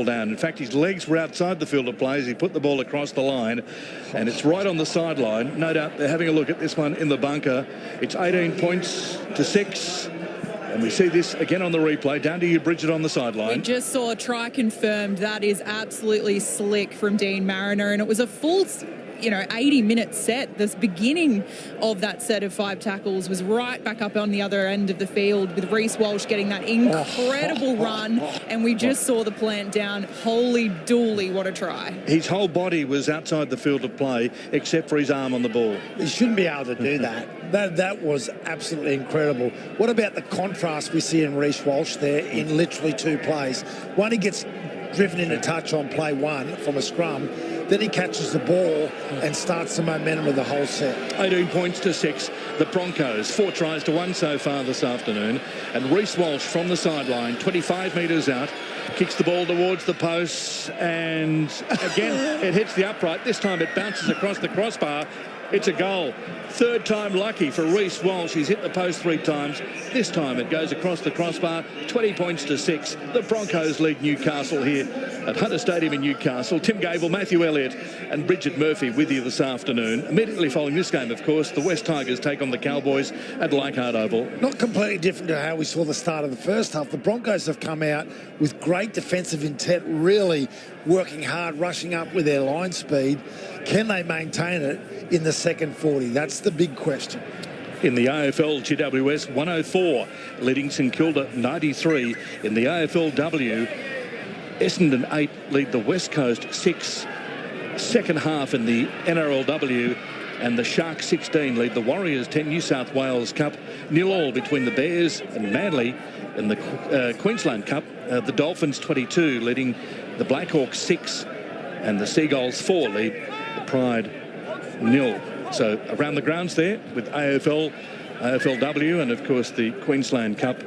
down. In fact, his legs were outside the field of play as he put the ball across the line, and it's right on the sideline. No doubt they're having a look at this one in the bunker. It's 18 points to 6. And we see this again on the replay. Down to you, Bridget, on the sideline. We just saw a try confirmed. That is absolutely slick from Dean Mariner, and it was a full 80-minute set. This beginning of that set of 5 tackles was right back up on the other end of the field with Reece Walsh getting that incredible run, and we just saw the plant down. Holy dooly, what a try. His whole body was outside the field of play except for his arm on the ball. He shouldn't be able to do that. That was absolutely incredible. What about the contrast we see in Reece Walsh there in literally 2 plays? One, he gets driven into touch on play 1 from a scrum. Then he catches the ball and starts the momentum of the whole set. 18 points to 6. The Broncos, 4 tries to 1 so far this afternoon. And Reece Walsh from the sideline, 25 metres out, kicks the ball towards the posts. And again, it hits the upright. This time it bounces across the crossbar. It's a goal. 3rd time lucky for Reece Walsh. He's hit the post 3 times. This time it goes across the crossbar. 20 points to 6. The Broncos lead Newcastle here at Hunter Stadium in Newcastle. Tim Gable, Matthew Elliott and Bridget Murphy with you this afternoon. Immediately following this game, of course, the West Tigers take on the Cowboys at Leichhardt Oval. Not completely different to how we saw the start of the first half. The Broncos have come out with great defensive intent, really working hard, rushing up with their line speed. Can they maintain it in the second 40? That's the big question. In the AFL GWS, 104, leading St Kilda 93. In the AFLW, Essendon 8 lead the West Coast 6. Second half in the NRLW, and the Sharks 16 lead the Warriors 10. New South Wales Cup 0-0 between the Bears and Manly. In the Queensland Cup, the Dolphins 22 leading the Blackhawks 6, and the Seagulls 4 lead the Pride 0. So around the grounds there with AFL, AFLW, and of course the Queensland Cup,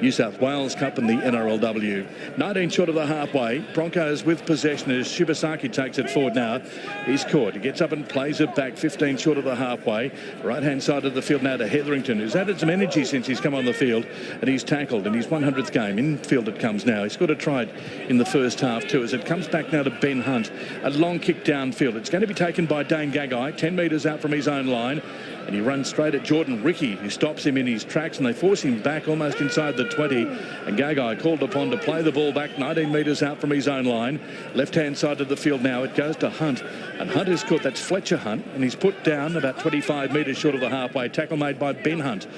New South Wales Cup and the NRLW. 19 short of the halfway. Broncos with possession as Shibasaki takes it forward now. He's caught. He gets up and plays it back. 15 short of the halfway. Right-hand side of the field now to Hetherington, who's added some energy since he's come on the field. And he's tackled in his 100th game. Infield it comes now. He scored a try in the first half too, as it comes back now to Ben Hunt. A long kick downfield. It's going to be taken by Dane Gagai, 10 metres out from his own line. And he runs straight at Jordan Ricky, who stops him in his tracks, and they force him back almost inside the 20. And Gagai called upon to play the ball back 19 metres out from his own line. Left-hand side of the field now. It goes to Hunt. And Hunt is caught. That's Fletcher Hunt. And he's put down about 25 metres short of the halfway. Tackle made by Ben Hunt.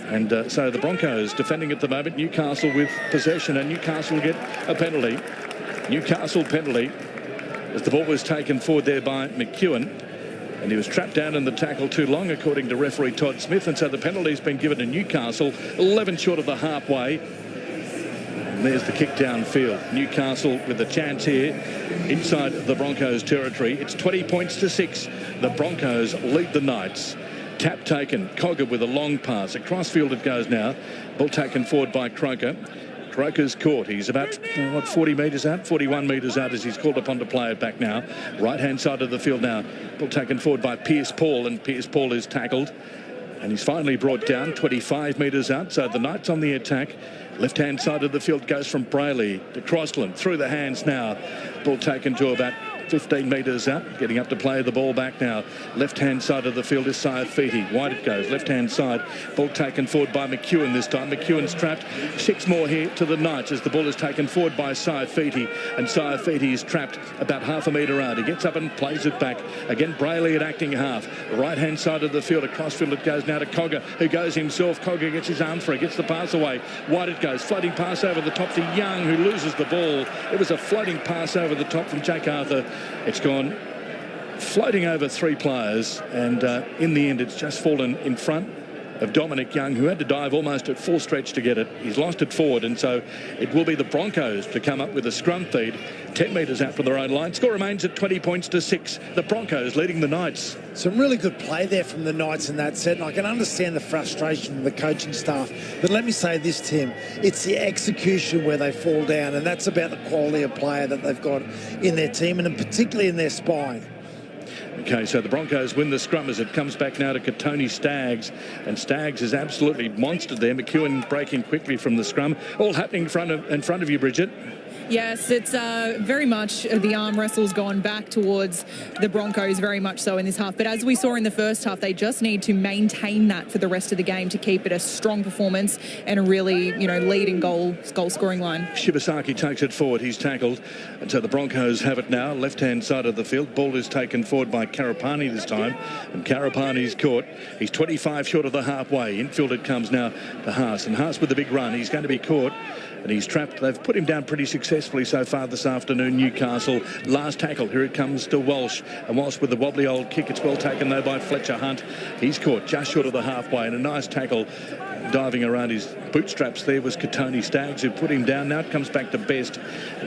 And so the Broncos defending at the moment. Newcastle with possession, and Newcastle get a penalty. Newcastle penalty as the ball was taken forward there by McEwen. And he was trapped down in the tackle too long, according to referee Todd Smith. And so the penalty's been given to Newcastle, 11 short of the halfway. And there's the kick downfield. Newcastle with a chance here inside the Broncos territory. It's 20 points to 6. The Broncos lead the Knights. Tap taken. Cogger with a long pass. Across field it goes now. Ball taken forward by Croker. Croker's caught. He's about 40 metres out, 41 metres out as he's called upon to play it back now. Right-hand side of the field now. Ball taken forward by Pierce Paul, and Pierce Paul is tackled. And he's finally brought down 25 metres out. So the Knights on the attack. Left-hand side of the field goes from Brayley to Crossland. Through the hands now. Ball taken to about 15 metres out, getting up to play the ball back now. Left-hand side of the field is Saifiti. Wide it goes. Left-hand side. Ball taken forward by McEwen this time. McEwen's trapped. 6 more here to the Knights as the ball is taken forward by Saifiti. And Saifiti is trapped about half a metre out. He gets up and plays it back. Again, Brayley at acting half. Right-hand side of the field. Across field it goes now to Cogger, who goes himself. Cogger gets his arm free. Gets the pass away. Wide it goes. Floating pass over the top to Young, who loses the ball. It was a floating pass over the top from Jake Arthur. It's gone floating over 3 players, and in the end it's just fallen in front of Dominic Young, who had to dive almost at full stretch to get it. He's lost it forward, and so it will be the Broncos to come up with a scrum feed 10 metres out from their own line. Score remains at 20 points to 6. The Broncos leading the Knights. Some really good play there from the Knights in that set, and I can understand the frustration of the coaching staff. But let me say this, Tim, it's the execution where they fall down, and that's about the quality of player that they've got in their team, and particularly in their spine. Okay, so the Broncos win the scrum as it comes back now to Katoni Staggs. And Staggs is absolutely monstered there. McEwen breaking quickly from the scrum. All happening in front of you, Bridget. Yes, it's very much the arm wrestle's gone back towards the Broncos, very much so in this half. But as we saw in the first half, they just need to maintain that for the rest of the game to keep it a strong performance and a really, leading goal scoring line. Shibasaki takes it forward. He's tackled. And so the Broncos have it now. Left-hand side of the field. Ball is taken forward by Karapani this time. And Karapani's caught. He's 25 short of the halfway. Infield it comes now to Haas. And Haas with the big run. He's going to be caught. And he's trapped. They've put him down pretty successfully so far this afternoon. Newcastle. Last tackle. Here it comes to Walsh. And Walsh with the wobbly old kick. It's well taken though by Fletcher Hunt. He's caught just short of the halfway. And a nice tackle diving around his bootstraps there was Katoni Staggs who put him down. Now it comes back to Best.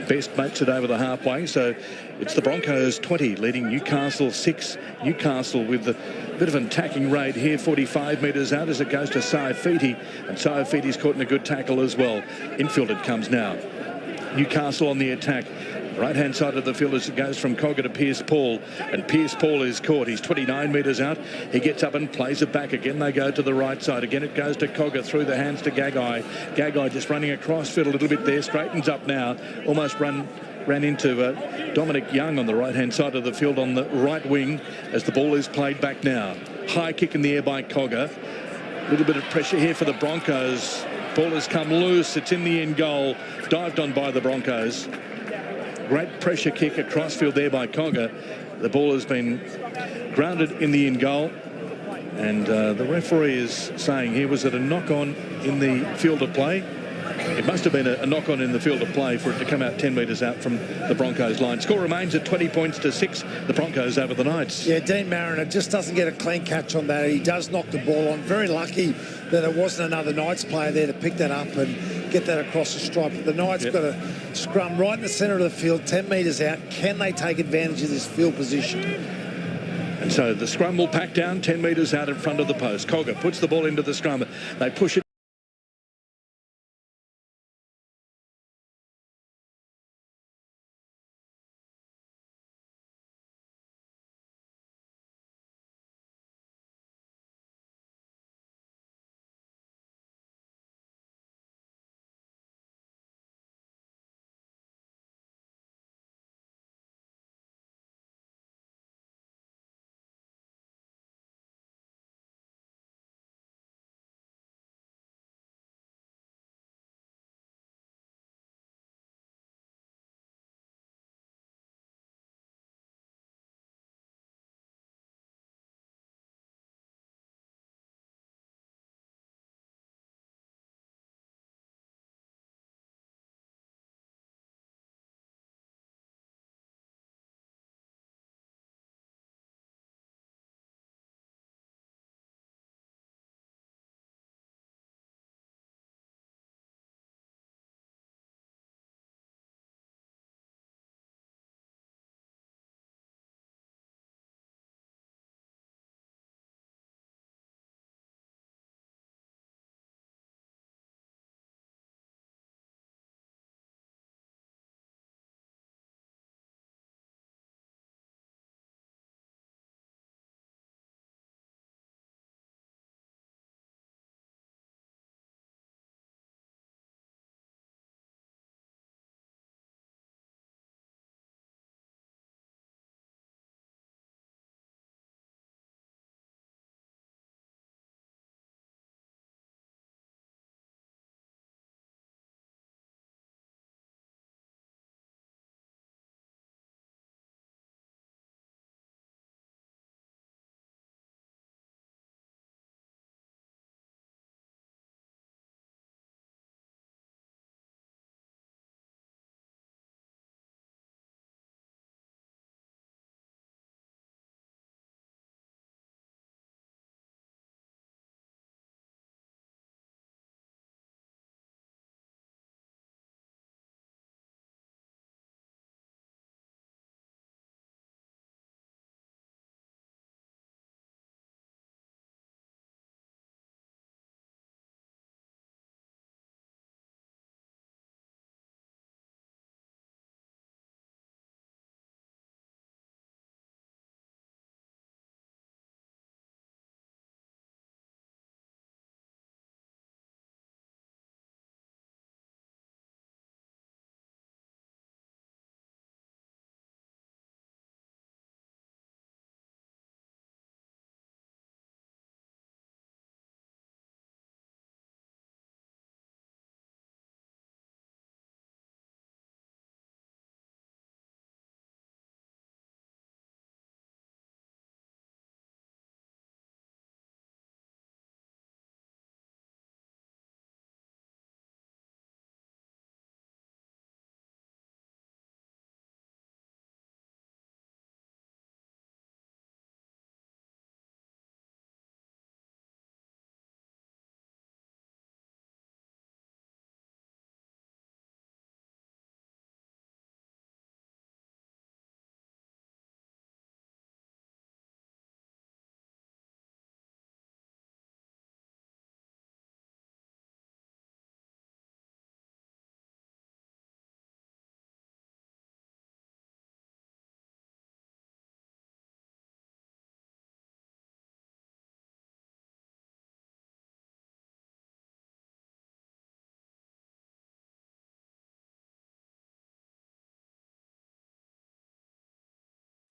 Best makes it over the halfway. So it's the Broncos 20 leading Newcastle 6. Newcastle with a bit of an attacking raid here, 45 metres out as it goes to Saifiti. And Saifiti's caught in a good tackle as well. Infield it comes now. Newcastle on the attack. Right-hand side of the field as it goes from Cogger to Pierce-Paul. And Pierce-Paul is caught. He's 29 metres out. He gets up and plays it back. Again, they go to the right side. Again, it goes to Cogger through the hands to Gagai. Gagai just running across field a little bit there. Straightens up now. Almost ran into Dominic Young on the right-hand side of the field on the right wing as the ball is played back now. High kick in the air by Cogger. A little bit of pressure here for the Broncos. Ball has come loose. It's in the end goal. Dived on by the Broncos. Great pressure kick across field there by Cogger. The ball has been grounded in the end goal. And the referee is saying here, was it a knock-on in the field of play? It must have been a knock-on in the field of play for it to come out 10 metres out from the Broncos line. Score remains at 20 points to 6. The Broncos over the Knights. Yeah, Dean Mariner just doesn't get a clean catch on that. He does knock the ball on. Very lucky that there wasn't another Knights player there to pick that up and get that across the stripe. But the Knights got a scrum right in the centre of the field, 10 metres out. Can they take advantage of this field position? And so the scrum will pack down 10 metres out in front of the post. Cogger puts the ball into the scrum. They push it.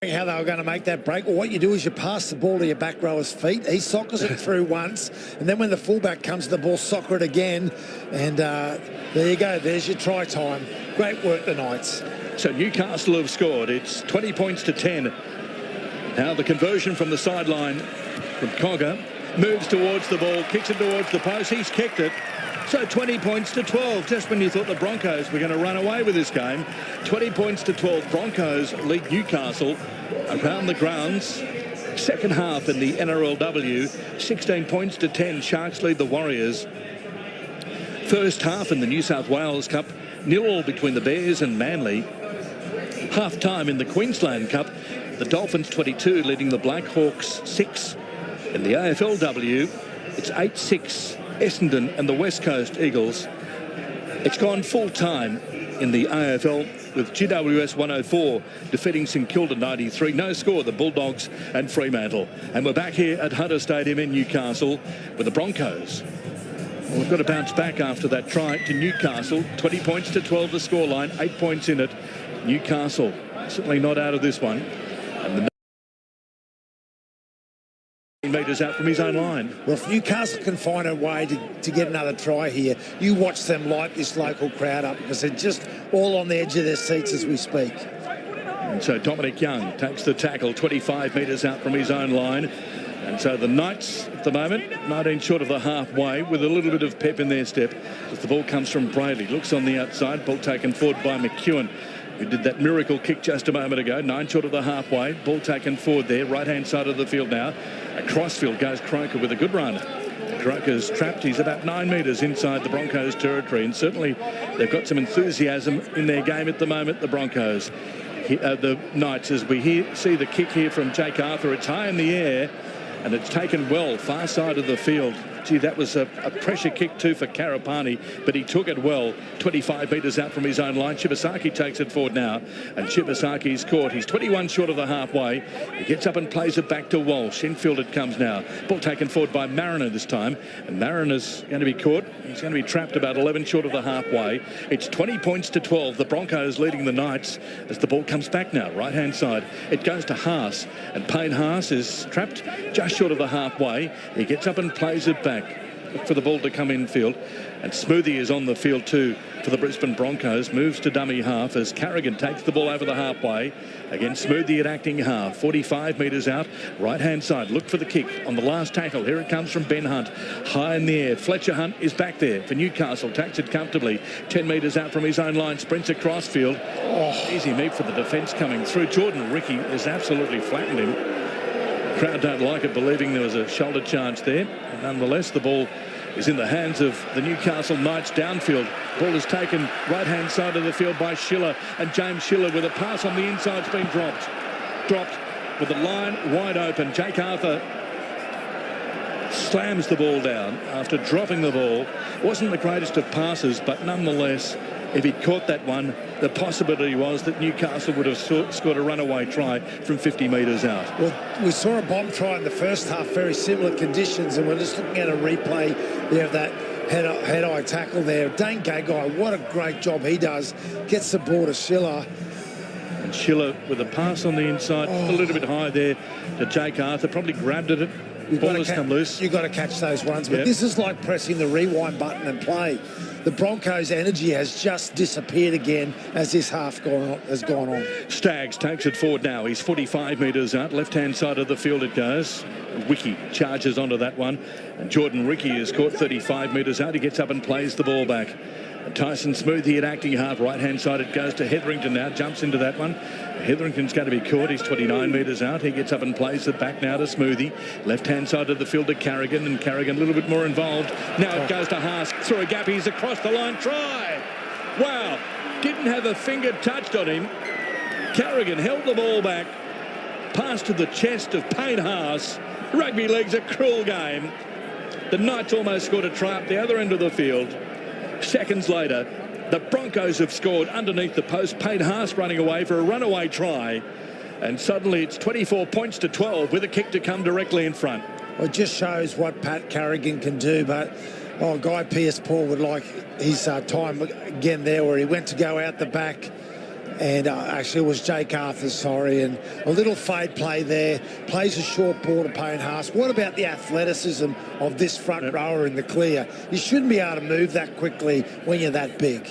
how they were going to make that break. Well, what you do is you pass the ball to your back rower's feet. He soccers it through once, and then when the fullback comes to the ball, soccer it again. And there you go. There's your try time. Great work, the Knights. So Newcastle have scored. It's 20 points to 10. Now the conversion from the sideline from Cogger. Moves towards the ball, kicks it towards the post. He's kicked it. So 20 points to 12, just when you thought the Broncos were going to run away with this game. 20 points to 12. Broncos lead Newcastle around the grounds. Second half in the NRLW, 16 points to 10. Sharks lead the Warriors. First half in the New South Wales Cup, 0-0 between the Bears and Manly. Half time in the Queensland Cup, the Dolphins 22 leading the Black Hawks 6. In the AFLW, it's 8-6. Essendon and the West Coast Eagles. It's gone full time in the AFL with GWS 104 defeating St Kilda 93. No score, the Bulldogs and Fremantle. And we're back here at Hunter Stadium in Newcastle with the Broncos. Well, we've got to bounce back after that try to Newcastle. 20 points to 12 the scoreline, 8 points in it. Newcastle certainly not out of this one. And the metres out from his own line. Well, if Newcastle can find a way to get another try here, you watch them light this local crowd up because they're just all on the edge of their seats as we speak. And so Dominic Young takes the tackle 25 metres out from his own line. And so the Knights at the moment 19 short of the halfway with a little bit of pep in their step as the ball comes from Brayley. Looks on the outside, ball taken forward by McEwen, who did that miracle kick just a moment ago. 9 short of the halfway. Ball taken forward there. Right-hand side of the field now. Across field goes Croker with a good run. Croker's trapped. He's about 9 metres inside the Broncos territory. And certainly they've got some enthusiasm in their game at the moment, the Broncos. The Knights, as we see the kick here from Jake Arthur. It's high in the air and it's taken well. Far side of the field. Gee, that was a pressure kick too for Karapani, but he took it well. 25 metres out from his own line. Shibasaki takes it forward now, and Shibasaki's caught. He's 21 short of the halfway. He gets up and plays it back to Walsh. Infield it comes now. Ball taken forward by Mariner this time, and Mariner's going to be caught. He's going to be trapped about 11 short of the halfway. It's 20 points to 12. The Broncos leading the Knights as the ball comes back now. Right-hand side. It goes to Haas, and Payne Haas is trapped just short of the halfway. He gets up and plays it back. Look for the ball to come in field, and Smoothie is on the field too for the Brisbane Broncos. Moves to dummy half as Carrigan takes the ball over the halfway. Again, Smoothie at acting half. 45 metres out, right hand side. Look for the kick on the last tackle. Here it comes from Ben Hunt, high in the air. Fletcher Hunt is back there for Newcastle. Takes it comfortably. 10 metres out from his own line. Sprints across field. Oh, easy meet for the defence coming through. Jordan Ricky has absolutely flattened him. Crowd don't like it, believing there was a shoulder charge there. And nonetheless, the ball is in the hands of the Newcastle Knights downfield. Ball is taken right-hand side of the field by Schiller, and James Schiller with a pass on the inside's been dropped. Dropped with the line wide open. Jake Arthur slams the ball down after dropping the ball. Wasn't the greatest of passes, but nonetheless, if he caught that one, the possibility was that Newcastle would have scored a runaway try from 50 metres out. Well, we saw a bomb try in the first half, very similar conditions, and we're just looking at a replay there of that head-eye tackle there. Dane Gagai, what a great job he does. Gets the ball to Schiller. And Schiller with a pass on the inside, a little bit high there to Jake Arthur. Probably grabbed at it. Ball has come loose. You've got to catch those ones, but this is like pressing the rewind button and play. The Broncos' energy has just disappeared again as this half has gone on. Staggs takes it forward now. He's 45 metres out. Left-hand side of the field it goes. Wiki charges onto that one. And Jordan Ricky is caught 35 metres out. He gets up and plays the ball back. And Tyson Smoothie at acting half. Right-hand side it goes to Hetherington now. Jumps into that one. Hetherington's going to be caught. He's 29 metres out. He gets up and plays it back now to Smoothie. Left-hand side of the field to Carrigan. And Carrigan a little bit more involved. Now it goes to Haas. Through a gap. He's across the line. Try! Wow. Didn't have a finger touched on him. Carrigan held the ball back. Pass to the chest of Payne Haas. Rugby league's a cruel game. The Knights almost scored a try up the other end of the field. Seconds later, the Broncos have scored underneath the post. Payne Haas running away for a runaway try. And suddenly it's 24 points to 12 with a kick to come directly in front. Well, it just shows what Pat Carrigan can do. But, Guy Pearce-Paul would like his time again there where he went to go out the back. And actually it was Jake Arthur, sorry, and a little fade play there. Plays a short ball to Payne Haas. What about the athleticism of this front rower in the clear? You shouldn't be able to move that quickly when you're that big.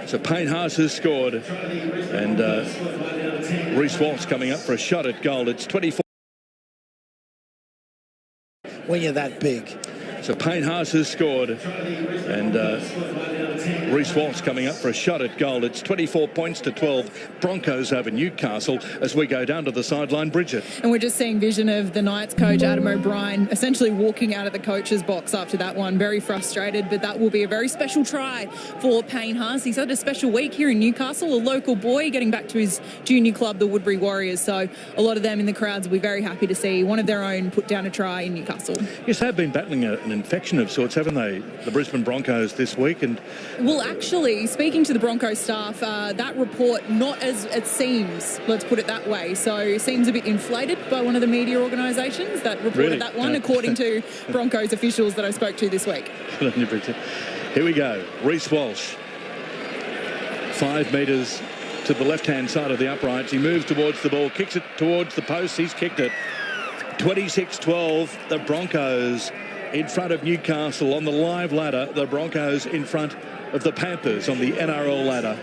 So Payne Haas has scored, and Reece Walsh coming up for a shot at goal. It's 24. When you're that big. So Payne Haas has scored, and Reece Walsh coming up for a shot at goal. It's 24 points to 12. Broncos over Newcastle as we go down to the sideline, Bridget. And we're just seeing vision of the Knights coach, Adam O'Brien, essentially walking out of the coach's box after that one. Very frustrated, but that will be a very special try for Payne Haas. He's had a special week here in Newcastle, a local boy getting back to his junior club, the Woodbury Warriors. So a lot of them in the crowds will be very happy to see one of their own put down a try in Newcastle. Yes, they've been battling an infection of sorts, haven't they, the Brisbane Broncos this week? And well, actually, speaking to the Broncos staff, that report not as it seems, let's put it that way. So it seems a bit inflated by one of the media organisations that reported that one, according to Broncos officials that I spoke to this week. Here we go. Reece Walsh, 5 metres to the left-hand side of the uprights. He moves towards the ball, kicks it towards the post. He's kicked it. 26-12, the Broncos in front of Newcastle on the live ladder. The Broncos in front of the Panthers on the NRL ladder.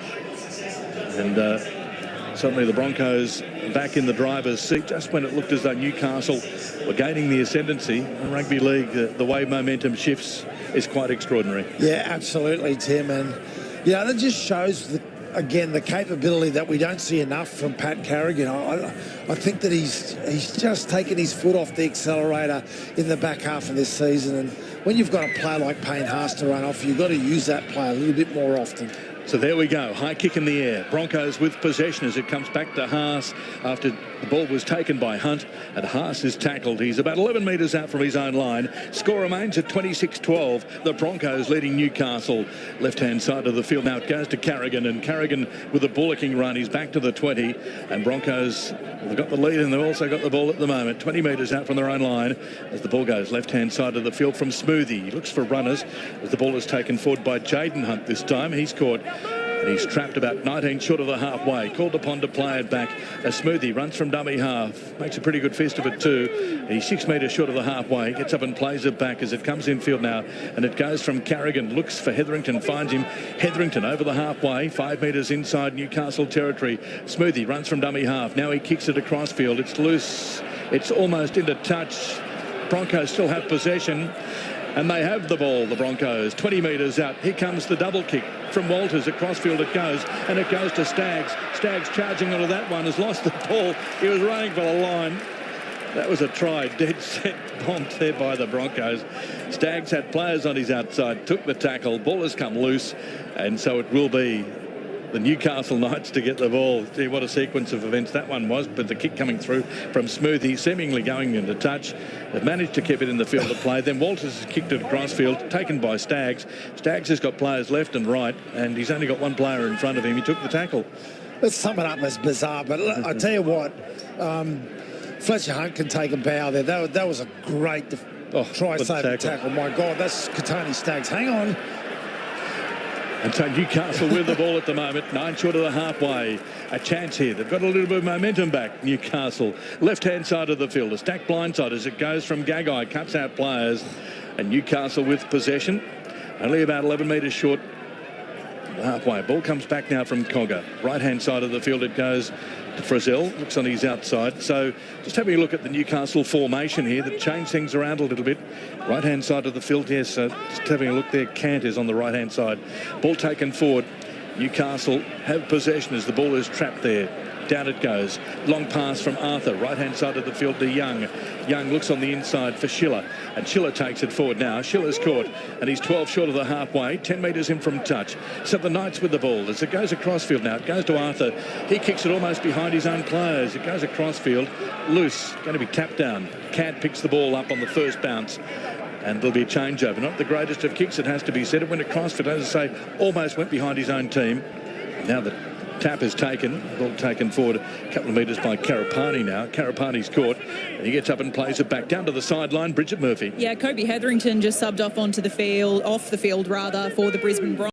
And suddenly the Broncos back in the driver's seat just when it looked as though Newcastle were gaining the ascendancy. In rugby league, the way momentum shifts is quite extraordinary. Yeah, absolutely, Tim. And, you know, that just shows again, the capability that we don't see enough from Pat Carrigan. I think that he's just taken his foot off the accelerator in the back half of this season. And when you've got a player like Payne Haas to run off, you've got to use that player a little bit more often. So there we go. High kick in the air. Broncos with possession as it comes back to Haas after the ball was taken by Hunt. And Haas is tackled. He's about 11 metres out from his own line. Score remains at 26-12. The Broncos leading Newcastle. Left-hand side of the field. Now it goes to Carrigan. And Carrigan with a bullocking run. He's back to the 20. And Broncos have got the lead and they've also got the ball at the moment. 20 metres out from their own line as the ball goes left-hand side of the field from Smoothie. He looks for runners as the ball is taken forward by Jaden Hunt this time. He's caught. And he's trapped about 19 short of the halfway. Called upon to play it back. A Smoothie runs from dummy half. Makes a pretty good fist of it too. He's 6 metres short of the halfway. Gets up and plays it back as it comes infield now. And it goes from Carrigan. Looks for Hetherington. Finds him. Hetherington over the halfway. 5 metres inside Newcastle territory. Smoothie runs from dummy half. Now he kicks it across field. It's loose. It's almost into touch. Broncos still have possession. And they have the ball, the Broncos, 20 metres out. Here comes the double kick from Walters. Across field it goes, and it goes to Staggs. Staggs charging onto that one, has lost the ball. He was running for the line. That was a try, dead set bombed there by the Broncos. Staggs had players on his outside, took the tackle. Ball has come loose, and so it will be the Newcastle Knights to get the ball. Gee, what a sequence of events that one was, but the kick coming through from Smoothie, seemingly going into touch. They've managed to keep it in the field of play. Then Walters has kicked it across field, taken by Staggs. Staggs has got players left and right, and he's only got one player in front of him. He took the tackle. Let's sum it up as bizarre, but I tell you what, Fletcher Hunt can take a bow there. That was a great try-saving tackle. My God, that's Katoni Staggs. Hang on. And so Newcastle with the ball at the moment, 9 short of the halfway. A chance here. They've got a little bit of momentum back, Newcastle. Left-hand side of the field, a stacked blindside as it goes from Gagai, cuts out players. And Newcastle with possession, only about 11 metres short. Halfway. Ball comes back now from Cogger. Right-hand side of the field it goes to Frizzell. Looks on his outside. So just having a look at the Newcastle formation here that changed things around a little bit. Right-hand side of the field, yes. Just having a look there. Cant is on the right-hand side. Ball taken forward. Newcastle have possession as the ball is trapped there. Down it goes. Long pass from Arthur. Right-hand side of the field to Young. Young looks on the inside for Schiller. And Schiller takes it forward now. Schiller's caught. And he's 12 short of the halfway. 10 metres in from touch. So the Knights with the ball. As it goes across field now. It goes to Arthur. He kicks it almost behind his own players. It goes across field. Loose. Going to be tapped down. Cant picks the ball up on the first bounce. And there'll be a changeover. Not the greatest of kicks, it has to be said. It went across field, as I say, almost went behind his own team. Now the tap is taken, ball taken forward a couple of metres by Karapani now. Karapani's caught, and he gets up and plays it back down to the sideline. Bridget Murphy. Yeah, Kobe Hetherington just subbed off the field for the Brisbane Broncos.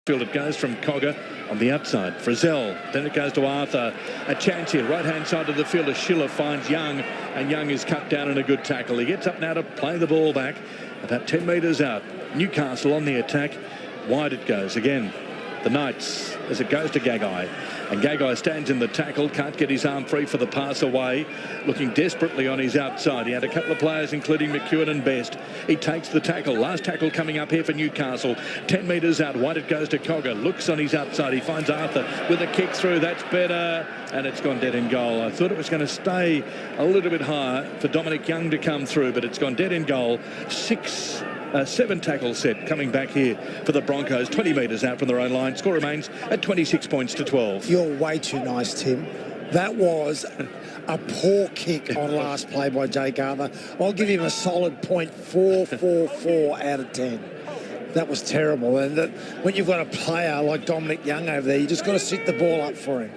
Field it goes from Cogger on the outside. Frizzell, then it goes to Arthur. A chance here, right-hand side of the field as Schiller finds Young, and Young is cut down in a good tackle. He gets up now to play the ball back, about 10 metres out. Newcastle on the attack. Wide it goes again. The Knights as it goes to Gagai. And Gagai stands in the tackle, can't get his arm free for the pass away, looking desperately on his outside. He had a couple of players, including McEwen and Best. He takes the tackle. Last tackle coming up here for Newcastle. 10 metres out. Wide it goes to Cogger. Looks on his outside. He finds Arthur with a kick through. That's better. And it's gone dead in goal. I thought it was going to stay a little bit higher for Dominic Young to come through, but it's gone dead in goal. 7 tackle set coming back here for the Broncos, 20 metres out from their own line. Score remains at 26 points to 12. You're way too nice, Tim. That was a poor kick on last play by Jake Arthur. I'll give him a solid 0.444 out of 10. That was terrible. And when you've got a player like Dominic Young over there, you just got to sit the ball up for him.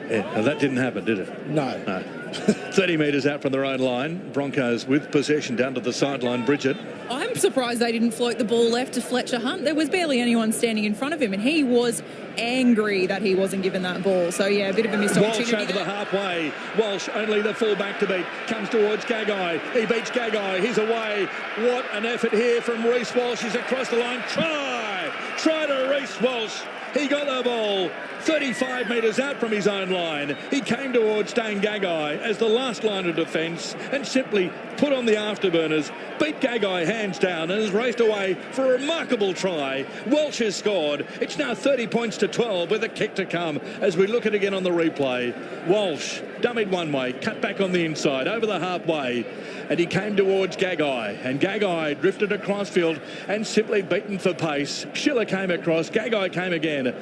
Yeah, that didn't happen, did it? No. 30 metres out from their own line. Broncos with possession down to the sideline. Bridget. I'm surprised they didn't float the ball left to Fletcher Hunt. There was barely anyone standing in front of him, and he was angry that he wasn't given that ball. So, yeah, a bit of a missed opportunity. Walsh over the halfway. Walsh, only the fullback to beat. Comes towards Gagai. He beats Gagai. He's away. What an effort here from Reece Walsh. He's across the line. Try to Reece Walsh. He got the ball 35 metres out from his own line. He came towards Dane Gagai as the last line of defence and simply put on the afterburners, beat Gagai hands down, and has raced away for a remarkable try. Walsh has scored. It's now 30 points to 12 with a kick to come as we look at it again on the replay. Walsh dummied one way, cut back on the inside, over the halfway, and he came towards Gagai, and Gagai drifted across field and simply beaten for pace. Schiller came across, Gagai came again,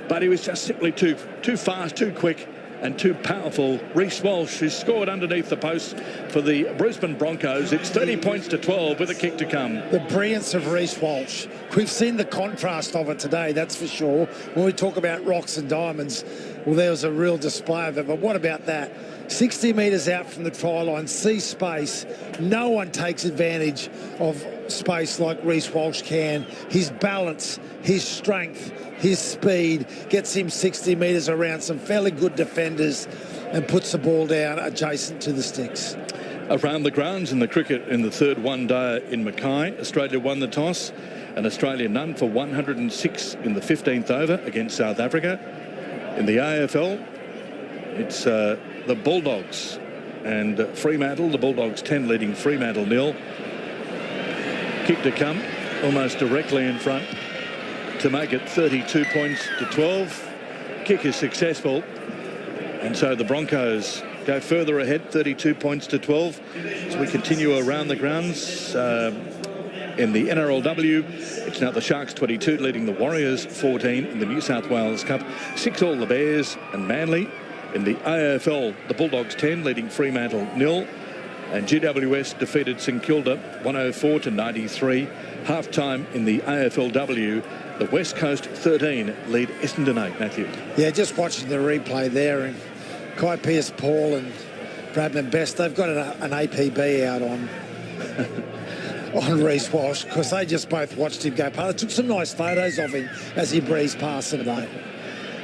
but he was just simply too fast, too quick and too powerful. Reece Walsh has scored underneath the post for the Brisbane Broncos. It's 30 points to 12 with a kick to come. The brilliance of Reece Walsh. We've seen the contrast of it today, that's for sure. When we talk about rocks and diamonds, well, there was a real display of it. But what about that? 60 metres out from the try line, sees space. No one takes advantage of space like Reece Walsh can. His balance, his strength, his speed gets him 60 metres around some fairly good defenders and puts the ball down adjacent to the sticks. Around the grounds in the cricket in the third one-day in Mackay, Australia won the toss and Australia none for 106 in the 15th over against South Africa. In the AFL, it's the Bulldogs and Fremantle. The Bulldogs 10 leading Fremantle 0. Kick to come almost directly in front to make it 32 points to 12. Kick is successful, and so the Broncos go further ahead, 32 points to 12. As we continue around the grounds in the NRLW, it's now the Sharks 22 leading the Warriors 14 in the New South Wales Cup. 6-all the Bears and Manly. In the AFL, the Bulldogs 10 leading Fremantle 0. And GWS defeated St Kilda 104 to 93. Half-time in the AFLW, the West Coast 13 lead Essendon 8. Matthew. Yeah, just watching the replay there, and Kai Pearce-Paul and Bradman Best, they've got an APB out on Reece Walsh because they just both watched him go past. They took some nice photos of him as he breezed past them, mate.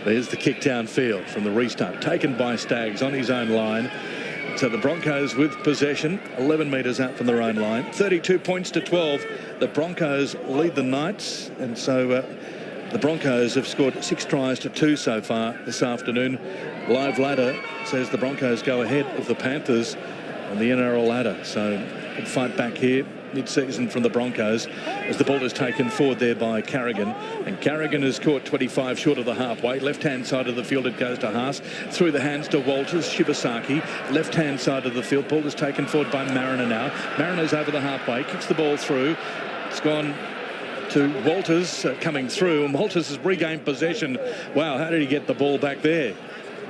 There's the kick downfield from the restart, taken by Staggs on his own line. So the Broncos with possession, 11 metres out from their own line. 32 points to 12. The Broncos lead the Knights, and so the Broncos have scored 6 tries to 2 so far this afternoon. Live ladder says the Broncos go ahead of the Panthers on the NRL ladder. So good fight back here mid-season from the Broncos as the ball is taken forward there by Carrigan, and Carrigan has caught 25 short of the halfway. Left-hand side of the field it goes to Haas, through the hands to Walters. Shibasaki, left-hand side of the field. Ball is taken forward by Mariner now. Mariner's over the halfway, kicks the ball through. It's gone to Walters coming through, and Walters has regained possession. Wow, how did he get the ball back there?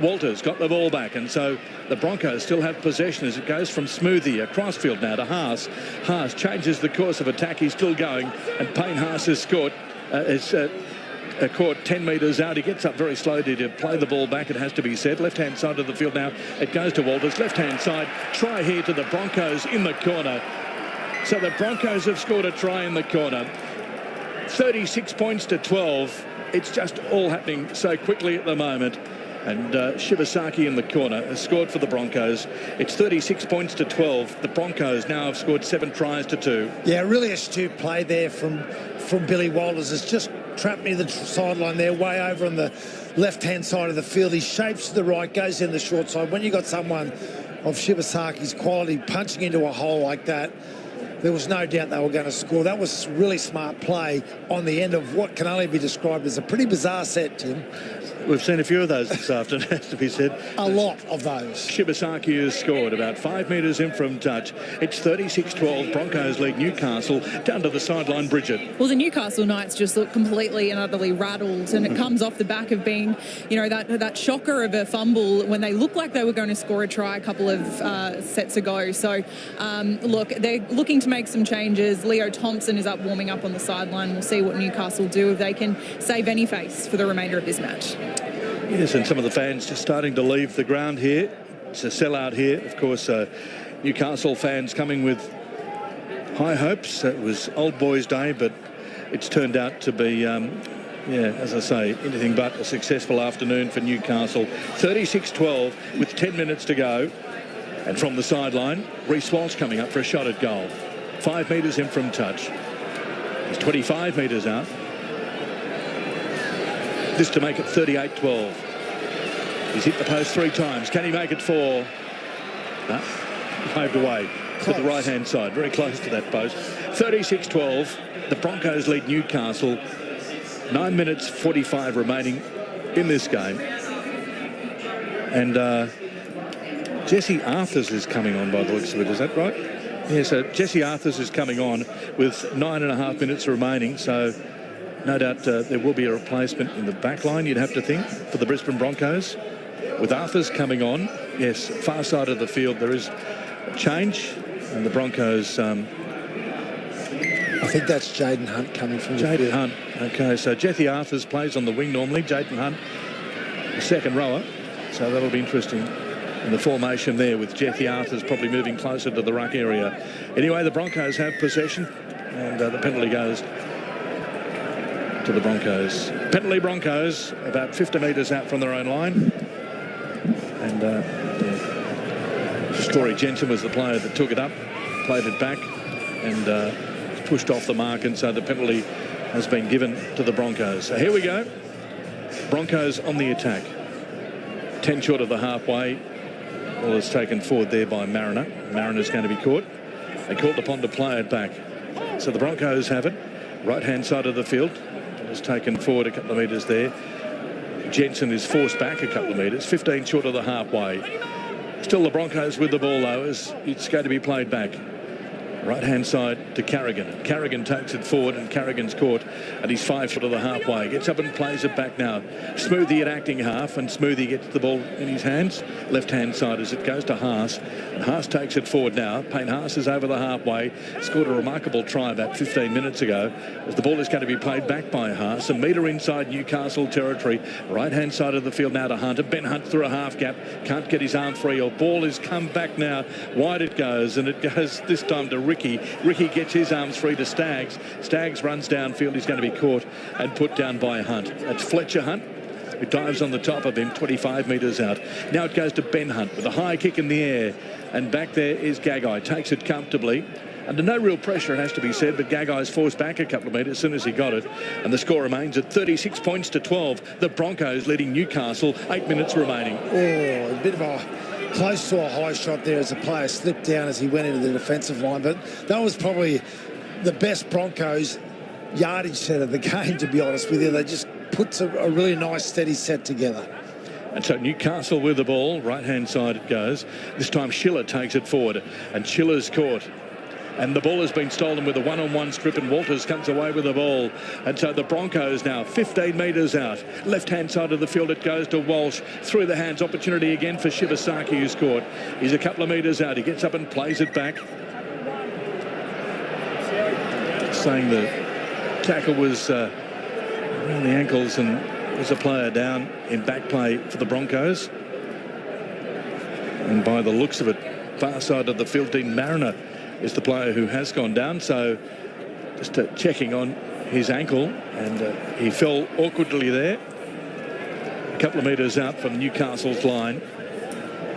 Walters got the ball back, and so the Broncos still have possession as it goes from Smoothie across field now to Haas. Haas changes the course of attack. He's still going, and Payne Haas has scored. Caught 10 metres out. He gets up very slowly to play the ball back, it has to be said. Left-hand side of the field now. It goes to Walters. Left-hand side. Try here to the Broncos in the corner. So the Broncos have scored a try in the corner. 36 points to 12. It's just all happening so quickly at the moment. And Shibasaki in the corner has scored for the Broncos. It's 36 points to 12. The Broncos now have scored 7 tries to 2. Yeah, really astute play there from Billy Walters. It's just trapped near the sideline there, way over on the left-hand side of the field. He shapes to the right, goes in the short side. When you got someone of Shibasaki's quality punching into a hole like that, there was no doubt they were going to score. That was really smart play on the end of what can only be described as a pretty bizarre set, Tim. We've seen a few of those this afternoon, has to be said. A lot of those. Shibasaki has scored about 5 metres in from touch. It's 36-12. Broncos lead Newcastle down to the sideline, Bridget. Well, the Newcastle Knights just look completely and utterly rattled, and it comes off the back of being, that shocker of a fumble when they looked like they were going to score a try a couple of sets ago. So, look, they're looking to make some changes. Leo Thompson is up warming up on the sideline. We'll see what Newcastle do if they can save any face for the remainder of this match. Yes, and some of the fans just starting to leave the ground here. It's a sellout here. Of course, Newcastle fans coming with high hopes. It was Old Boys Day, but it's turned out to be, as I say, anything but a successful afternoon for Newcastle. 36-12 with 10 minutes to go. And from the sideline, Reece Walsh coming up for a shot at goal. 5 metres in from touch. He's 25 metres out. This to make it 38-12. He's hit the post 3 times. Can he make it 4? No. Waved away to the right-hand side. Very close to that post. 36-12. The Broncos lead Newcastle. 9 minutes 45 remaining in this game. And Jesse Arthurs is coming on by the looks of it. Is that right? Yeah, so Jesse Arthurs is coming on with 9.5 minutes remaining. So no doubt there will be a replacement in the back line, you'd have to think, for the Brisbane Broncos. With Arthurs coming on, yes, far side of the field, there is a change. And the Broncos... I think that's Jaden Hunt coming from the field. Jaden Hunt. OK, so Jesse Arthurs plays on the wing normally. Jaden Hunt, the second rower. So that'll be interesting in the formation there, with Jesse Arthurs probably moving closer to the ruck area. Anyway, the Broncos have possession, and the penalty goes to the Broncos. Penalty Broncos, about 50 metres out from their own line. And Corey Jensen was the player that took it up, played it back, and pushed off the mark, and so the penalty has been given to the Broncos. So here we go. Broncos on the attack. 10 short of the halfway. Ball is taken forward there by Mariner. Mariner's going to be caught. They called upon to play it back. So the Broncos have it. Right-hand side of the field. Is taken forward a couple of metres there. Jensen is forced back a couple of metres, 15 short of the halfway. Still the Broncos with the ball though, as it's going to be played back. Right-hand side to Carrigan. Carrigan takes it forward, and Carrigan's caught, and he's 5 short of the halfway. Gets up and plays it back now. Smoothie at acting half, and Smoothie gets the ball in his hands. Left-hand side as it goes to Haas. And Haas takes it forward now. Payne Haas is over the halfway. Scored a remarkable try about 15 minutes ago, as the ball is going to be played back by Haas. A metre inside Newcastle territory. Right-hand side of the field now to Hunter. Ben Hunt through a half gap. Can't get his arm free. Or ball is come back now. Wide it goes, and it goes this time to Ricky. Ricky gets his arms free to Staggs. Staggs runs downfield. He's going to be caught and put down by Hunt. That's Fletcher Hunt, who dives on the top of him, 25 metres out. Now it goes to Ben Hunt with a high kick in the air. And back there is Gagai. Takes it comfortably. Under no real pressure, it has to be said, but Gagai's forced back a couple of metres as soon as he got it. And the score remains at 36 points to 12. The Broncos leading Newcastle, 8 minutes remaining. Oh, a bit of a... close to a high shot there as a player slipped down as he went into the defensive line. But that was probably the best Broncos yardage set of the game, to be honest with you. They just put a really nice, steady set together. And so Newcastle with the ball. Right-hand side it goes. This time Schiller takes it forward. And Schiller's caught. And the ball has been stolen with a one-on-one strip, and Walters comes away with the ball. And so the Broncos now 15 metres out. Left-hand side of the field it goes to Walsh. Through the hands, opportunity again for Shibasaki, who's caught. He's a couple of metres out. He gets up and plays it back. Saying the tackle was around the ankles, and there's a player down in back play for the Broncos. And by the looks of it, far side of the field, Dean Mariner is the player who has gone down. So just checking on his ankle, and he fell awkwardly there, a couple of metres out from Newcastle's line.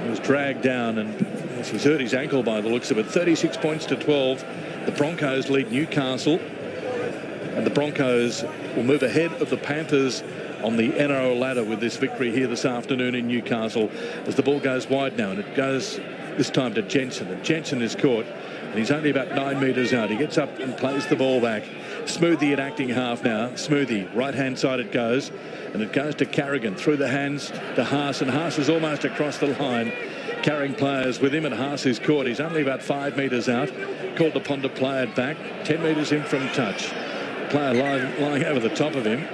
He was dragged down, and he's hurt his ankle by the looks of it. 36 points to 12. The Broncos lead Newcastle, and the Broncos will move ahead of the Panthers on the NRL ladder with this victory here this afternoon in Newcastle, as the ball goes wide now, and it goes this time to Jensen, and Jensen is caught, and he's only about 9 metres out. He gets up and plays the ball back. Smoothie at acting half now. Smoothie, right-hand side it goes, and it goes to Carrigan, through the hands to Haas, and Haas is almost across the line, carrying players with him, and Haas is caught. He's only about 5 metres out, called upon to play it back, 10 metres in from touch. Player lying over the top of him.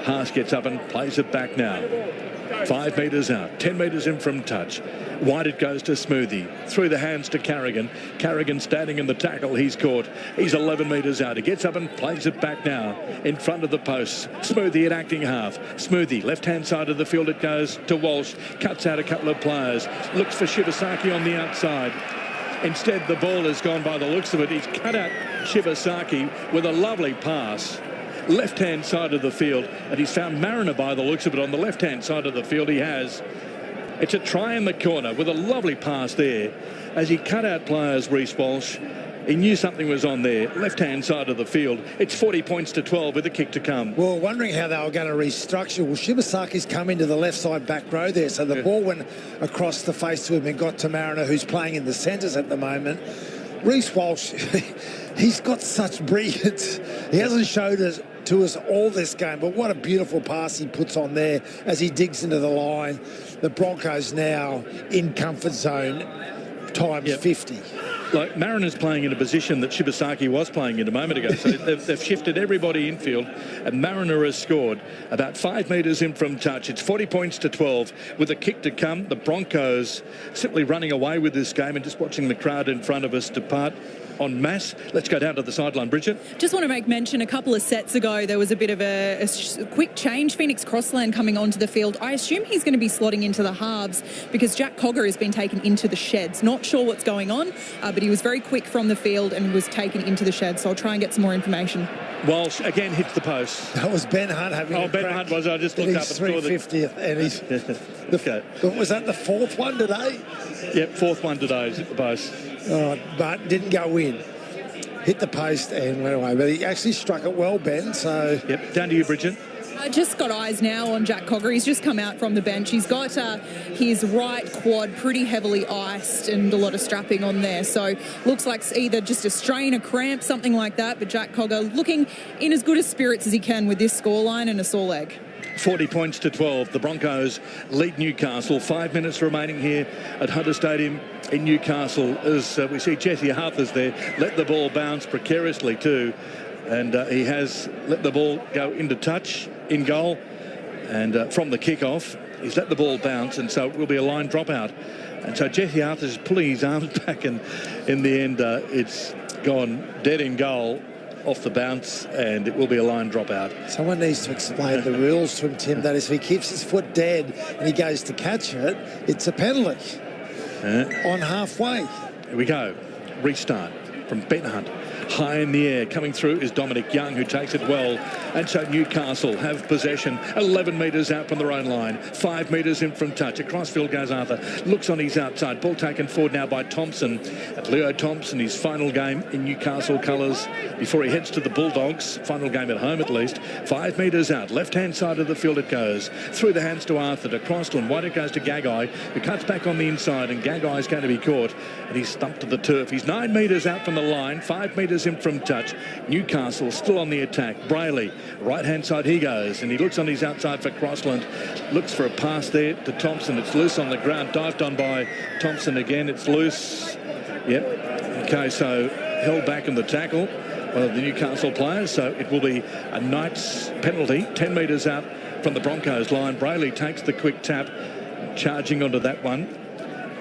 Haas gets up and plays it back now. 5 metres out, 10 metres in from touch. Wide it goes to Smoothie, through the hands to Carrigan. Carrigan standing in the tackle, he's caught. He's 11 metres out. He gets up and plays it back now in front of the posts. Smoothie at acting half. Smoothie, left-hand side of the field it goes to Walsh. Cuts out a couple of players. Looks for Shibasaki on the outside. Instead, the ball has gone by the looks of it. He's cut out Shibasaki with a lovely pass. Left-hand side of the field, and he's found Mariner by the looks of it on the left-hand side of the field. He has. It's a try in the corner with a lovely pass there. As he cut out players, Reece Walsh, he knew something was on there. Left-hand side of the field. It's 40 points to 12 with a kick to come. Well, wondering how they were going to restructure. Well, Shibasaki's come into the left side back row there, so the ball went across the face to him and got to Mariner, who's playing in the centres at the moment. Reece Walsh, he's got such brilliance. He hasn't showed us to us all this game, but what a beautiful pass he puts on there as he digs into the line. The Broncos now in comfort zone times 50. Like Mariner's playing in a position that Shibasaki was playing in a moment ago. So they've shifted everybody infield, and Mariner has scored about 5 metres in from touch. It's 40 points to 12 with a kick to come. The Broncos simply running away with this game, and just watching the crowd in front of us depart en masse. Let's go down to the sideline, Bridget. Just want to make mention, a couple of sets ago there was a bit of a quick change. Phoenix Crossland coming onto the field. I assume he's going to be slotting into the halves because Jack Cogger has been taken into the sheds. Not sure what's going on, but he was very quick from the field and was taken into the sheds. So I'll try and get some more information. Walsh again hits the post. That was Ben Hunt having a Ben crack. Hunt was. I just looked up and saw 350th, and he's was that the fourth one today? Yep, fourth one today. Hit the post. But didn't go in. Hit the post and went away. But he actually struck it well, Ben. So yep, down to you, Bridget. I just got eyes now on Jack Cogger. He's just come out from the bench. He's got his right quad pretty heavily iced and a lot of strapping on there. So looks like either just a strain, a cramp, something like that. But Jack Cogger looking in as good a spirits as he can with this scoreline and a sore leg. 40 points to 12. The Broncos lead Newcastle. 5 minutes remaining here at Hunter Stadium in Newcastle as we see Jesse Arthurs there. Let the ball bounce precariously too. And he has let the ball go into touch in goal. And from the kick-off, he's let the ball bounce, and so it will be a line dropout. And so Jesse Arthurs is pulling his arms back, and in the end, it's gone dead in goal off the bounce, and it will be a line dropout. Someone needs to explain the rules to him, Tim. That is, if he keeps his foot dead and he goes to catch it, it's a penalty on halfway. Here we go. Restart from Ben Hunt. High in the air, coming through is Dominic Young, who takes it well. And so Newcastle have possession 11 metres out from their own line, 5 metres in from touch. Across field goes Arthur, looks on his outside, ball taken forward now by Thompson. At Leo Thompson, his final game in Newcastle colours before he heads to the Bulldogs, final game at home at least. 5 metres out, left-hand side of the field it goes, through the hands to Arthur, to Crossland, wide it goes to Gagai, who cuts back on the inside, and Gagai is going to be caught, and he's thumped to the turf. He's 9 metres out from the line, 5 metres in from touch. Newcastle still on the attack. Brayley, right-hand side he goes, and he looks on his outside for Crossland. Looks for a pass there to Thompson. It's loose on the ground. Dived on by Thompson again. It's loose. Yep. Okay, so held back in the tackle by the Newcastle players. So it will be a Knights penalty. 10 metres out from the Broncos line. Brayley takes the quick tap, charging onto that one.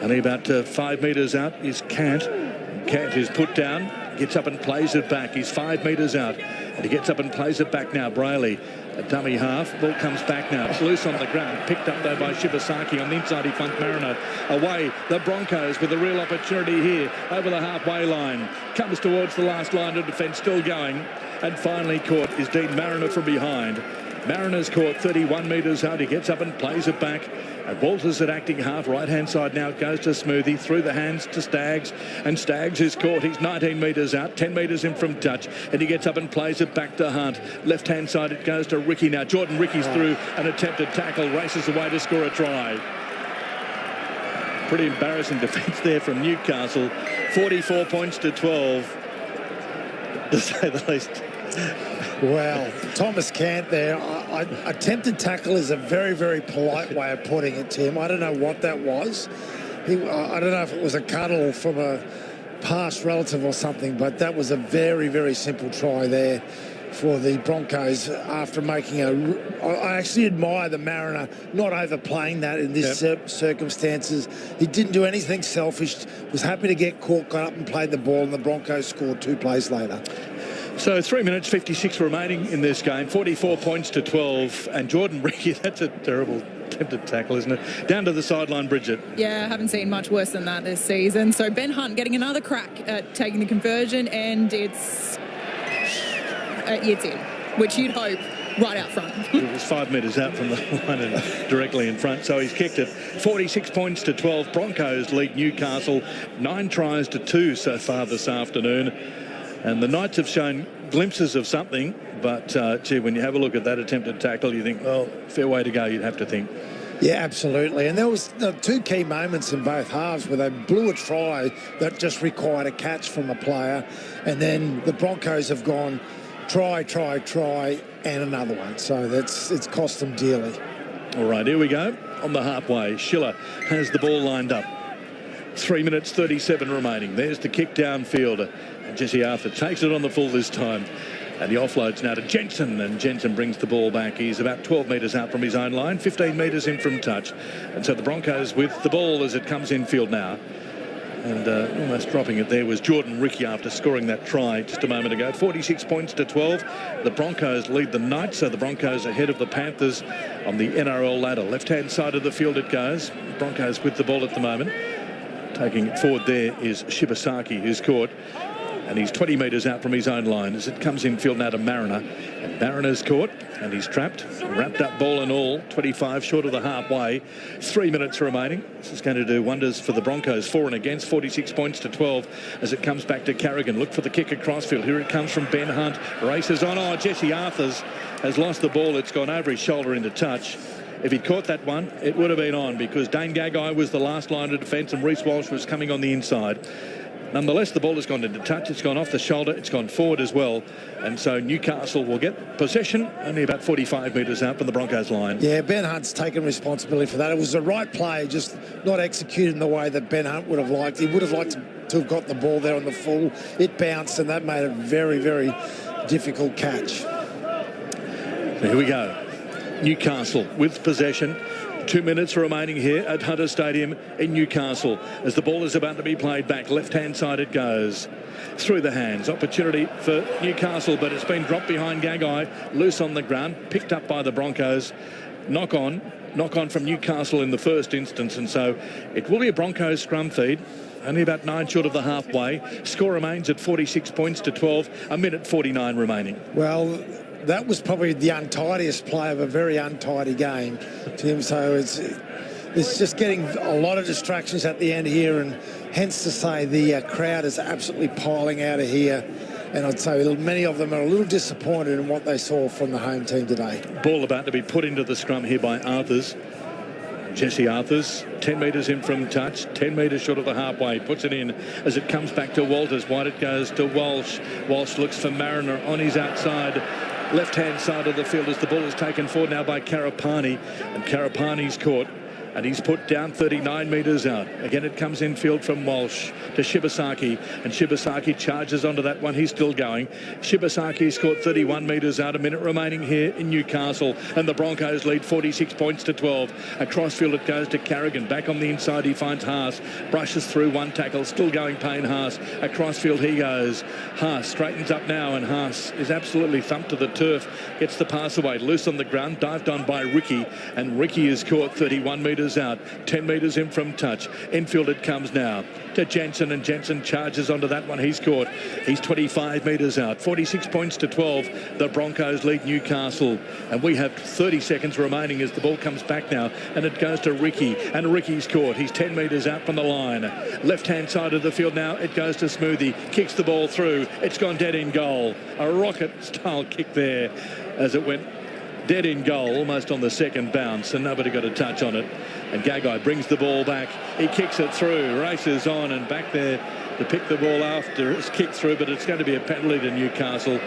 Only about 5 metres out is Cant. Cant is put down. gets up and plays it back. He's 5 metres out, and he gets up and plays it back now. Brayley, a dummy half. Ball comes back now. It's loose on the ground. Picked up, though, by Shibasaki on the inside. He finds Mariner. Away, the Broncos with a real opportunity here over the halfway line. Comes towards the last line of defence, still going. And finally caught is Dean Mariner from behind. Mariner's caught 31 metres out. He gets up and plays it back. And Walters at acting half, right-hand side now. It goes to Smoothie, through the hands to Staggs. And Staggs is caught. He's 19 metres out, 10 metres in from touch. And he gets up and plays it back to Hunt. Left-hand side, it goes to Ricky now. Jordan Ricky's through an attempted tackle, races away to score a try. Pretty embarrassing defence there from Newcastle. 44 points to 12, to say the least. Well, Thomas Cant there. Attempted tackle is a very, very polite way of putting it, Tim. I don't know what that was. I don't know if it was a cuddle from a past relative or something, but that was a very, very simple try there for the Broncos after making I actually admire the Mariner not overplaying that in this circumstances. He didn't do anything selfish, was happy to get caught, got up and played the ball, and the Broncos scored 2 plays later. So 3 minutes 56 remaining in this game, 44 points to 12, and Jordan Ricky, that's a terrible attempted tackle, isn't it? Down to the sideline, Bridget. Yeah, I haven't seen much worse than that this season. So Ben Hunt getting another crack at taking the conversion, and it's in, which you'd hope right out front. It was 5 metres out from the line and directly in front, so he's kicked it. 46 points to 12. Broncos lead Newcastle 9 tries to 2 so far this afternoon. And the Knights have shown glimpses of something, but, gee, when you have a look at that attempted tackle, you think, well, fair way to go, you'd have to think. Yeah, absolutely. And there was 2 key moments in both halves where they blew a try that just required a catch from a player. And then the Broncos have gone try, and another one. So it's cost them dearly. All right, here we go. On the halfway, Schiller has the ball lined up. 3 minutes 37 remaining. There's the kick downfield. And Jesse Arthur takes it on the full this time. And he offloads now to Jensen, and Jensen brings the ball back. He's about 12 metres out from his own line, 15 metres in from touch. And so the Broncos with the ball as it comes infield now. And almost dropping it there was Jordan Ricky after scoring that try just a moment ago. 46 points to 12. The Broncos lead the Knights, so the Broncos ahead of the Panthers on the NRL ladder. Left-hand side of the field it goes. Broncos with the ball at the moment. Taking it forward there is Shibasaki, who's caught. And he's 20 metres out from his own line as it comes infield now to Mariner. And Mariner's caught, and he's trapped. Wrapped up ball and all, 25 short of the halfway. 3 minutes remaining. This is going to do wonders for the Broncos. For and against, 46 points to 12 as it comes back to Carrigan. Look for the kick across field. Here it comes from Ben Hunt. Races on. Oh, Jesse Arthurs has lost the ball. It's gone over his shoulder into touch. If he'd caught that one, it would have been on, because Dane Gagai was the last line of defence and Reece Walsh was coming on the inside. Nonetheless, the ball has gone into touch. It's gone off the shoulder. It's gone forward as well. And so Newcastle will get possession only about 45 metres out from the Broncos line. Yeah, Ben Hunt's taken responsibility for that. It was the right play, just not executed in the way that Ben Hunt would have liked. He would have liked to have got the ball there on the full. It bounced, and that made a very, very difficult catch. So here we go. Newcastle with possession. 2 minutes remaining here at Hunter Stadium in Newcastle as the ball is about to be played back. Left-hand side it goes. Through the hands. Opportunity for Newcastle, but it's been dropped behind Gagai. Loose on the ground. Picked up by the Broncos. Knock on from Newcastle in the first instance, and so it will be a Broncos scrum feed. Only about 9 short of the halfway. Score remains at 46 points to 12. A minute 49 remaining. Well, that was probably the untidiest play of a very untidy game, Tim. So it's just getting a lot of distractions at the end here, and hence to say the crowd is absolutely piling out of here. And I'd say many of them are a little disappointed in what they saw from the home team today. Ball about to be put into the scrum here by Arthurs. Jesse Arthurs, 10 metres in from touch, 10 metres short of the halfway, puts it in as it comes back to Walters. Wide it goes to Walsh. Walsh looks for Mariner on his outside. Left-hand side of the field as the ball is taken forward now by Karapani. And Karapani's caught. and he's put down 39 metres out. Again, it comes infield from Walsh to Shibasaki, and Shibasaki charges onto that one. He's still going. Shibasaki scored 31 metres out. A minute remaining here in Newcastle, and the Broncos lead 46 points to 12. Across field it goes to Carrigan. Back on the inside he finds Haas. Brushes through one tackle. Still going Payne Haas. Across field he goes. Haas straightens up now, and Haas is absolutely thumped to the turf. Gets the pass away. Loose on the ground. Dived on by Ricky, and Ricky is caught 31 metres out. 10 metres in from touch. Infield it comes now to Jensen, and Jensen charges onto that one. He's caught. He's 25 metres out. 46 points to 12. The Broncos lead Newcastle, and we have 30 seconds remaining as the ball comes back now, and it goes to Ricky, and Ricky's caught. He's 10 metres out from the line. Left-hand side of the field now. It goes to Smoothie. Kicks the ball through. It's gone dead in goal. A rocket-style kick there as it went dead in goal, almost on the second bounce, and nobody got a touch on it. And Gagai brings the ball back. He kicks it through, races on, and back there to pick the ball after it's kicked through, but it's going to be a penalty to Newcastle.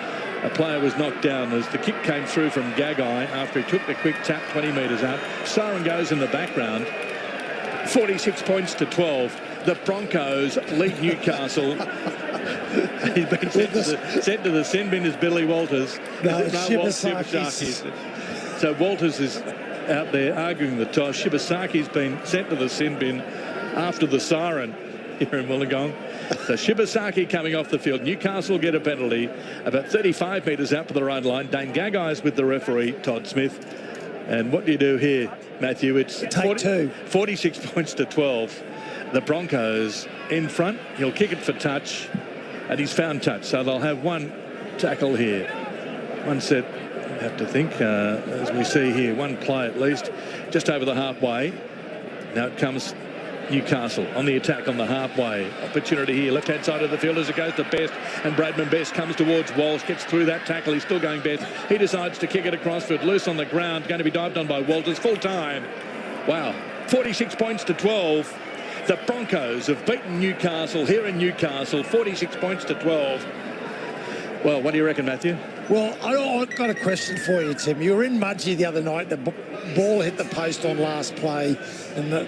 A player was knocked down as the kick came through from Gagai after he took the quick tap 20 metres out. Siren goes in the background. 46 points to 12. The Broncos lead Newcastle. He's been sent to the sin bin as Billy Walters. No, Shibasaki. So Walters is out there arguing the toss. Shibasaki's been sent to the sin bin after the siren here in Wollongong. So Shibasaki coming off the field. Newcastle get a penalty about 35 metres out for the right line. Dane Gagai's with the referee, Todd Smith. And what do you do here, Matthew? It's take 46 points to 12. The Broncos in front. He'll kick it for touch, and he's found touch. So they'll have one tackle here. One set, I have to think, as we see here. One play at least, just over the halfway. Now it comes Newcastle on the attack on the halfway. Opportunity here, left-hand side of the field as it goes to Best, and Bradman Best comes towards Walsh, gets through that tackle. He's still going Best. He decides to kick it across field, loose on the ground, going to be dived on by Walters. Full time. Wow. 46 points to 12. The Broncos have beaten Newcastle here in Newcastle, 46 points to 12. Well, what do you reckon, Matthew? Well, I've got a question for you, Tim. You were in Mudgee the other night. The ball hit the post on last play, and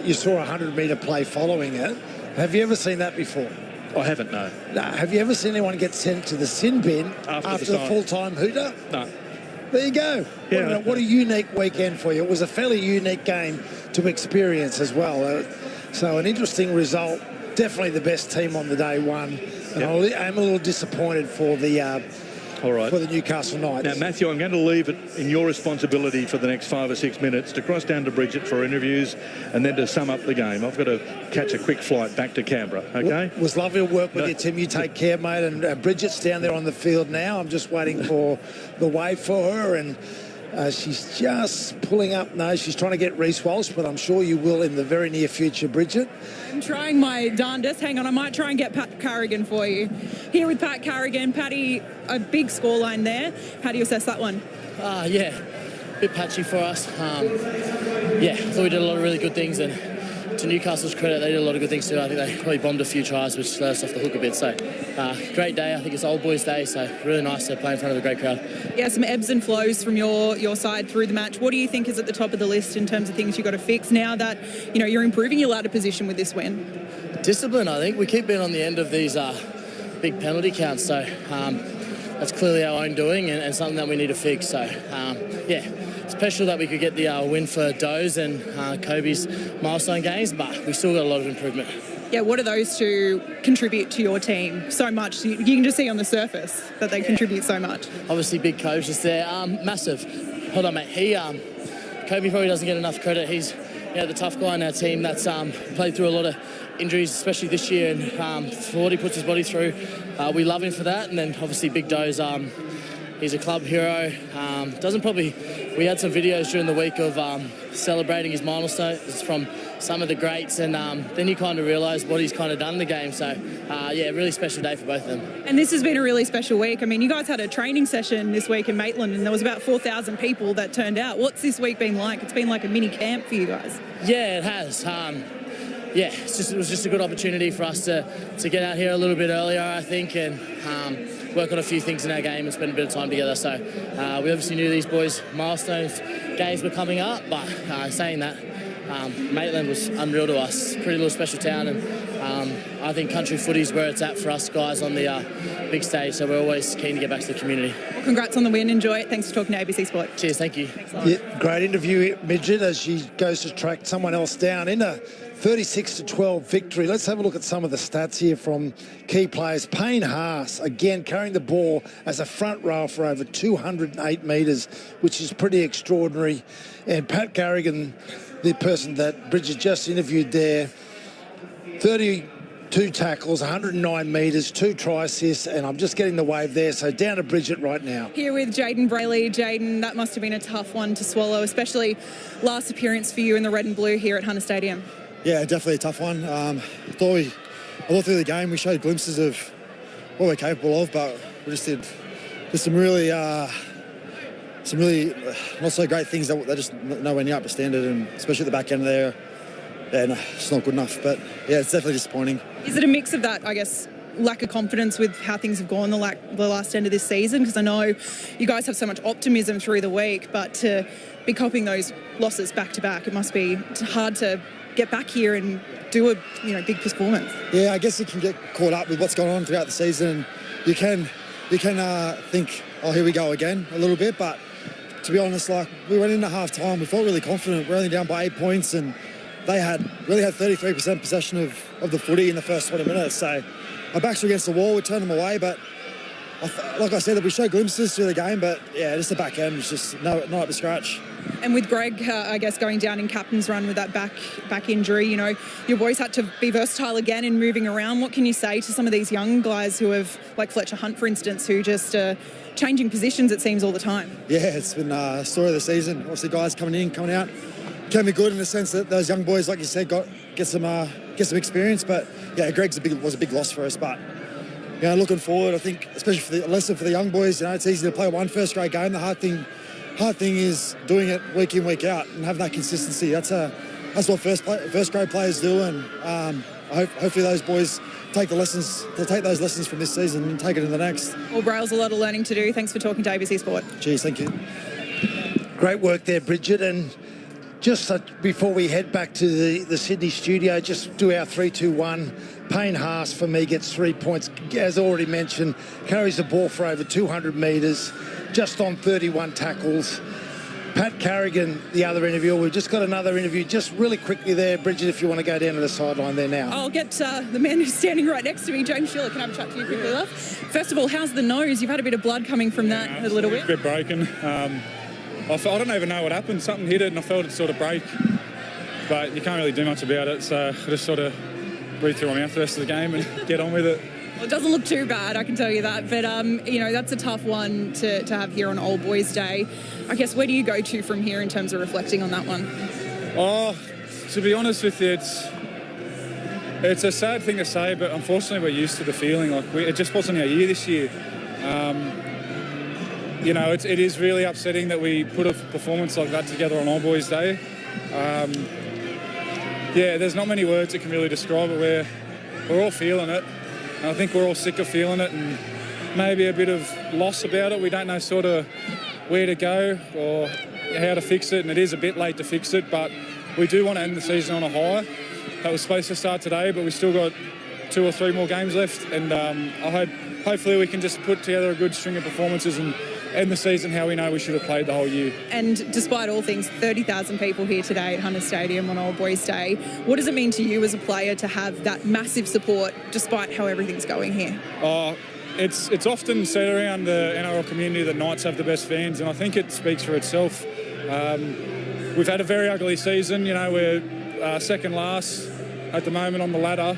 you saw a 100-metre play following it. Have you ever seen that before? I haven't, no. Have you ever seen anyone get sent to the sin bin after the full-time hooter? No. There you go. Yeah. What a unique weekend for you. It was a fairly unique game to experience as well. So an interesting result. Definitely the best team on the day won. And I'm a little disappointed for the for the Newcastle Knights. Now, Matthew, I'm going to leave it in your responsibility for the next 5 or 6 minutes to cross down to Bridget for interviews and then to sum up the game. I've got to catch a quick flight back to Canberra, okay? It was lovely to work with you, Tim. You take care, mate. And Bridget's down there on the field now. I'm just waiting for the wave for her, and she's just pulling up. No, she's trying to get Reece Walsh, but I'm sure you will in the very near future, Bridget. I'm trying my darndest. Hang on, I might try and get Pat Carrigan for you. Here with Pat Carrigan. Patty, a big scoreline there. How do you assess that one? Yeah, a bit patchy for us. I thought we did a lot of really good things, and to Newcastle's credit, they did a lot of good things too. I think they probably bombed a few tries, which let us off the hook a bit. So, great day. I think it's Old Boys Day, so really nice to play in front of a great crowd. Yeah, some ebbs and flows from your side through the match. What do you think is at the top of the list in terms of things you've got to fix now that you're improving your ladder position with this win? Discipline, I think. We keep being on the end of these big penalty counts, so that's clearly our own doing and something that we need to fix. So, special that we could get the win for Doze and Kobe's milestone games, but we still got a lot of improvement. Yeah, what do those two contribute to your team so much? You can just see on the surface that they contribute so much. Obviously, big Kobe's just there. Massive. Hold on, mate. Kobe probably doesn't get enough credit. He's the tough guy in our team that's played through a lot of injuries, especially this year, and for what he puts his body through, we love him for that. And then obviously Big Doze, he's a club hero. We had some videos during the week of celebrating his milestones from some of the greats, and then you kind of realise what he's kind of done in the game. So, really special day for both of them. And this has been a really special week. I mean, you guys had a training session this week in Maitland, and there was about 4,000 people that turned out. What's this week been like? It's been like a mini camp for you guys. Yeah, it has. It was just a good opportunity for us to get out here a little bit earlier, I think, and work on a few things in our game and spend a bit of time together. So we obviously knew these boys' milestones games were coming up, but saying that, Maitland was unreal to us. Pretty little special town, and I think country footy's where it's at for us guys on the big stage, so we're always keen to get back to the community. Well, congrats on the win. Enjoy it. Thanks for talking to ABC Sport. Cheers, thank you. Great interview, Midget, as she goes to track someone else down in a 36-12 victory. Let's have a look at some of the stats here from key players. Payne Haas, again, carrying the ball as a front row for over 208 metres, which is pretty extraordinary. And Pat Carrigan, the person that Bridget just interviewed there, 32 tackles, 109 metres, 2 try assists, and I'm just getting the wave there. So down to Bridget right now. Here with Jaden Brayley. Jaden, that must have been a tough one to swallow, especially last appearance for you in the red and blue here at Hunter Stadium. Yeah, definitely a tough one. I thought through the game we showed glimpses of what we're capable of, but we just did some really not so great things that just nowhere near up to standard, and especially at the back end there. Yeah, no, it's not good enough. But yeah, it's definitely disappointing. Is it a mix of that, I guess, lack of confidence with how things have gone the last end of this season? Because I know you guys have so much optimism through the week, but to be copying those losses back to back, it must be hard to get back here and do a big performance. Yeah, I guess you can get caught up with what's going on throughout the season. You can think, oh, here we go again a little bit. But to be honest, like, we went into half time, we felt really confident. We're only down by 8 points, and they really had 33% possession of the footy in the first 20 minutes. So our backs were against the wall, we turned them away, but like I said, that we showed glimpses through the game, but yeah, just the back end was just not up to scratch. And with Greg, I guess, going down in captain's run with that back injury, your boys had to be versatile again in moving around. What can you say to some of these young guys who have, like Fletcher Hunt, for instance, who just changing positions, it seems, all the time? Yeah, it's been a story of the season. Obviously, guys coming in, coming out, can be good in the sense that those young boys, like you said, get some experience. But yeah, Greg's was a big loss for us. But looking forward, I think, especially for the lesson for the young boys, it's easy to play one first grade game. The hard thing is doing it week in, week out, and having that consistency. That's what first grade players do, and hopefully those boys take those lessons from this season and take it to the next. Well, Braille's a lot of learning to do. Thanks for talking to ABC Sport. Cheers, thank you. Great work there, Bridget. And just before we head back to the Sydney studio, just do our 3-2-1. Payne Haas, for me, gets 3 points. As already mentioned, carries the ball for over 200 metres, just on 31 tackles. Pat Carrigan, the other interviewer. We've just got another interview just really quickly there. Bridget, if you want to go down to the sideline there now. I'll get the man who's standing right next to me, James Schiller. Can I have a chat to you quickly, love? First of all, how's the nose? You've had a bit of blood coming from that a little bit. A bit broken. I don't even know what happened. Something hit it and I felt it sort of break. But you can't really do much about it, so I just sort of breathe through my mouth the rest of the game and get on with it. Well, it doesn't look too bad, I can tell you that. But, that's a tough one to have here on Old Boys Day. I guess, where do you go to from here in terms of reflecting on that one? Oh, to be honest with you, it's a sad thing to say, but unfortunately we're used to the feeling. It just wasn't our year this year. It is really upsetting that we put a performance like that together on Old Boys Day. There's not many words that can really describe it. We're all feeling it. And I think we're all sick of feeling it, and maybe a bit of loss about it. We don't know sort of where to go or how to fix it, and it is a bit late to fix it, but we do want to end the season on a high. That was supposed to start today, but we still got 2 or 3 more games left, and hopefully we can just put together a good string of performances and end the season how we know we should have played the whole year. And despite all things, 30,000 people here today at Hunter Stadium on Old Boys Day. What does it mean to you as a player to have that massive support despite how everything's going here? It's often said around the NRL community that Knights have the best fans, and I think it speaks for itself. We've had a very ugly season. We're second last at the moment on the ladder.